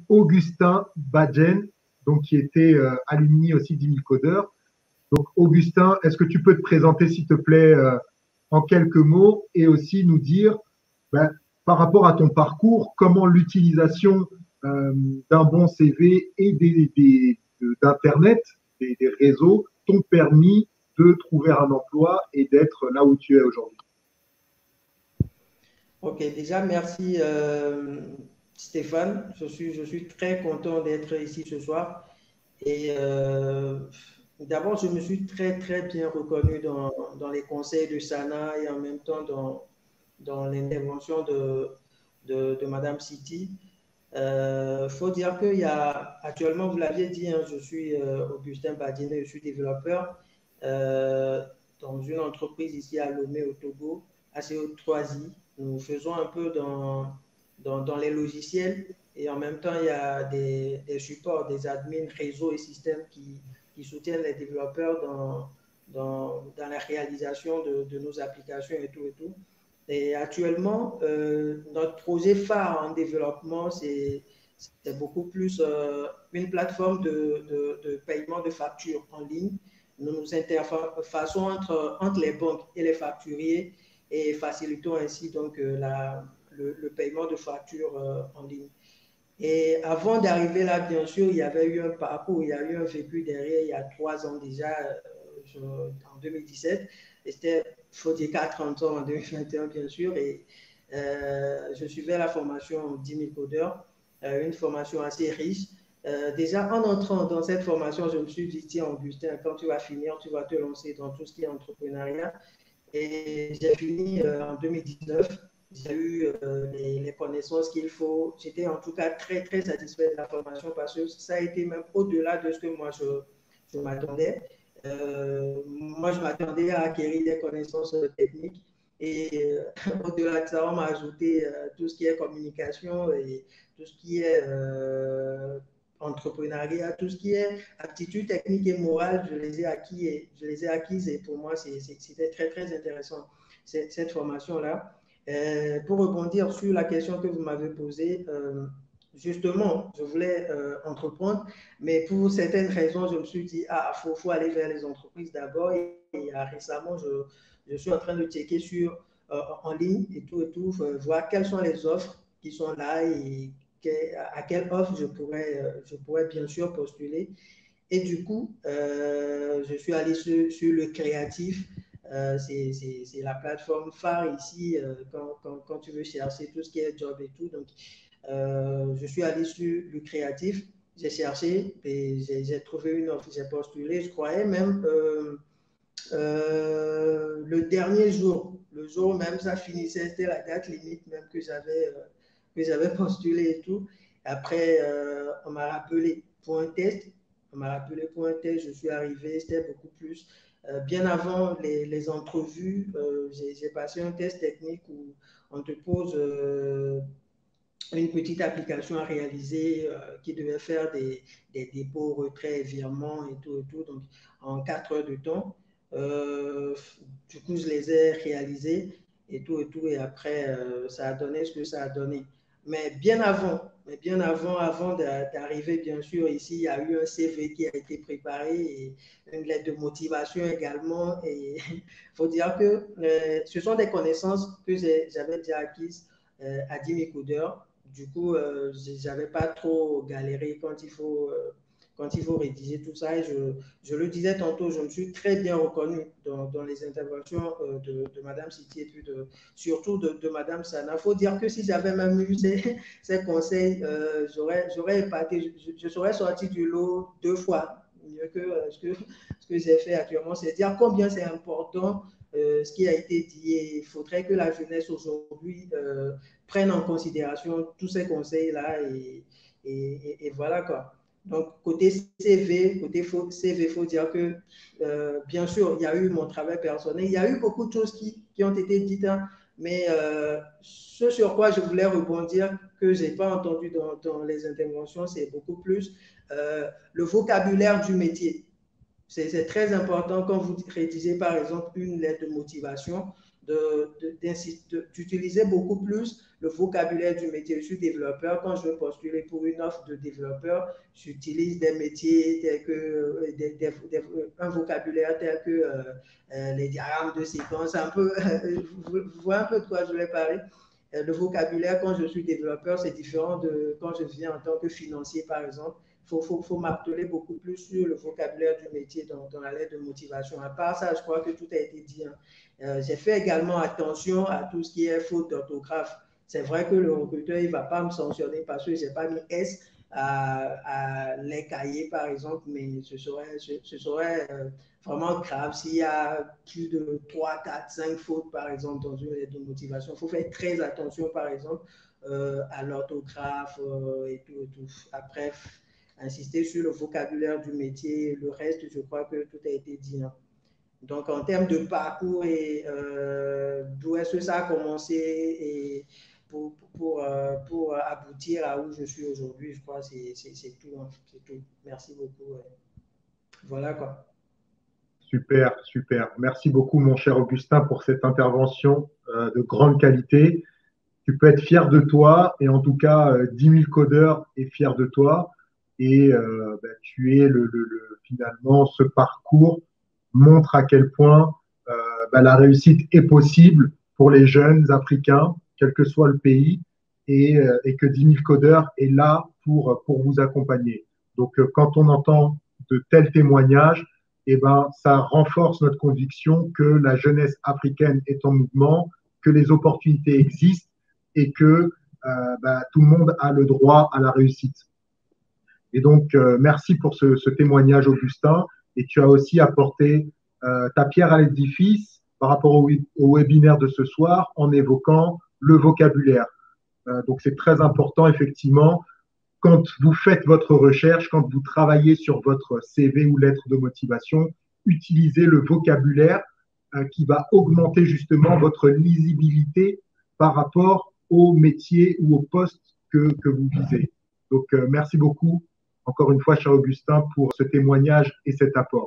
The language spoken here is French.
Augustin Badjen, donc qui était alumni aussi d'10 000 codeurs. Donc, Augustin, est-ce que tu peux te présenter, s'il te plaît, en quelques mots et aussi nous dire, ben, par rapport à ton parcours, comment l'utilisation d'un bon CV et d'Internet, des réseaux, t'ont permis de trouver un emploi et d'être là où tu es aujourd'hui? Ok, déjà, merci Stéphane. Je suis très content d'être ici ce soir. Et d'abord, je me suis très, très bien reconnu dans les conseils de Sana et en même temps dans l'intervention de Madame Siti. Il faut dire qu'il y a actuellement, vous l'aviez dit, hein, je suis Augustin Badine, je suis développeur euh, dans une entreprise ici à Lomé au Togo, ACO3I. Nous faisons un peu dans les logiciels et en même temps, il y a des supports, des admins, réseaux et systèmes qui soutiennent les développeurs dans la réalisation de nos applications et tout et tout. Et actuellement, notre projet phare en développement, c'est beaucoup plus une plateforme de paiement de factures en ligne. Nous nous interfaçons entre les banques et les facturiers et facilitons ainsi donc le paiement de factures en ligne. Et avant d'arriver là, bien sûr, il y avait eu un parcours, il y a eu un vécu derrière, il y a 3 ans déjà, en 2017. Et c'était, il faut dire, 30 ans en 2021, bien sûr. Et je suivais la formation 10 000 codeurs, une formation assez riche. Déjà, en entrant dans cette formation, je me suis dit, tiens, Augustin, quand tu vas finir, tu vas te lancer dans tout ce qui est entrepreneuriat. Et j'ai fini en 2019. J'ai eu les connaissances qu'il faut. J'étais en tout cas très, très satisfait de la formation parce que ça a été même au-delà de ce que moi je m'attendais. Moi, je m'attendais à acquérir des connaissances techniques. Et au-delà de ça, on m'a ajouté tout ce qui est communication et tout ce qui est entrepreneuriat, tout ce qui est aptitude technique et morale, je les ai acquises et pour moi, c'était très, très intéressant, cette formation-là. Pour rebondir sur la question que vous m'avez posée, justement, je voulais entreprendre, mais pour certaines raisons, je me suis dit, ah, faut aller vers les entreprises d'abord. Et récemment, je suis en train de checker en ligne et tout, voir quelles sont les offres qui sont là et à quelle offre je pourrais bien sûr postuler. Et du coup, je suis allé sur le créatif. C'est la plateforme phare ici quand tu veux chercher tout ce qui est job et tout. Donc, je suis allé sur le créatif. J'ai cherché et j'ai trouvé une offre. J'ai postulé. Je croyais même le dernier jour, le jour même, ça finissait. C'était la date limite même que j'avais postulé et tout. Après, on m'a rappelé pour un test. On m'a rappelé pour un test. Je suis arrivé. C'était beaucoup plus. Bien avant les entrevues, j'ai passé un test technique où on te pose une petite application à réaliser qui devait faire des dépôts, retraits, virements et tout et tout. Donc, en 4 heures de temps. Euh, du coup, je les ai réalisés et tout et tout. Et après, ça a donné ce que ça a donné. Mais bien avant d'arriver, bien sûr, ici, il y a eu un CV qui a été préparé et une lettre de motivation également. Et il faut dire que ce sont des connaissances que j'avais déjà acquises à 10 000 codeurs. Du coup, je n'avais pas trop galéré quand il faut rédiger tout ça. Et je le disais tantôt, je me suis très bien reconnu dans les interventions de Mme Siti et puis surtout de Mme Sana. Il faut dire que si j'avais même eu ces conseils, j'aurais épaté, je serais sorti du lot 2 fois mieux que ce que j'ai fait actuellement. C'est dire combien c'est important ce qui a été dit. Et il faudrait que la jeunesse aujourd'hui prenne en considération tous ces conseils-là et voilà quoi. Donc, côté CV, il faut dire que, bien sûr, il y a eu mon travail personnel, il y a eu beaucoup de choses qui ont été dites, hein, mais ce sur quoi je voulais rebondir, que je n'ai pas entendu dans les interventions, c'est beaucoup plus le vocabulaire du métier. C'est très important quand vous rédigez, par exemple, une lettre de motivation, d'utiliser beaucoup plus le vocabulaire du métier. Je suis développeur. Quand je veux postuler pour une offre de développeur, j'utilise des métiers tels que un vocabulaire tel que les diagrammes de séquence. Un peu, vous voyez un peu de quoi je vais parler. Le vocabulaire, quand je suis développeur, c'est différent de quand je viens en tant que financier, par exemple. Faut marteler beaucoup plus sur le vocabulaire du métier dans la lettre de motivation. À part ça, je crois que tout a été dit. J'ai fait également attention à tout ce qui est faute d'orthographe. C'est vrai que le recruteur, il ne va pas me sanctionner parce que je n'ai pas mis S à les cahiers, par exemple, mais ce serait vraiment grave s'il y a plus de 3, 4, 5 fautes, par exemple, dans une lettre de motivation. Il faut faire très attention, par exemple, à l'orthographe et tout. Après, insister sur le vocabulaire du métier. Le reste, je crois que tout a été dit. Donc, en termes de parcours et d'où est-ce que ça a commencé et pour aboutir à où je suis aujourd'hui, je crois que c'est tout, c'est tout. Merci beaucoup. Voilà quoi. Super, super. Merci beaucoup, mon cher Augustin, pour cette intervention de grande qualité. Tu peux être fier de toi et en tout cas, 10 000 codeurs est fier de toi. Et tu es finalement, ce parcours montre à quel point la réussite est possible pour les jeunes africains, quel que soit le pays, et que 10 000 codeurs est là pour vous accompagner. Donc, quand on entend de tels témoignages, eh ben, ça renforce notre conviction que la jeunesse africaine est en mouvement, que les opportunités existent et que tout le monde a le droit à la réussite. Et donc, merci pour ce témoignage, Augustin. Et tu as aussi apporté ta pierre à l'édifice par rapport au webinaire de ce soir en évoquant le vocabulaire. Donc, c'est très important, effectivement, quand vous faites votre recherche, quand vous travaillez sur votre CV ou lettre de motivation, utilisez le vocabulaire qui va augmenter justement votre lisibilité par rapport au métier ou au poste que vous visez. Donc, merci beaucoup, encore une fois, cher Augustin, pour ce témoignage et cet apport.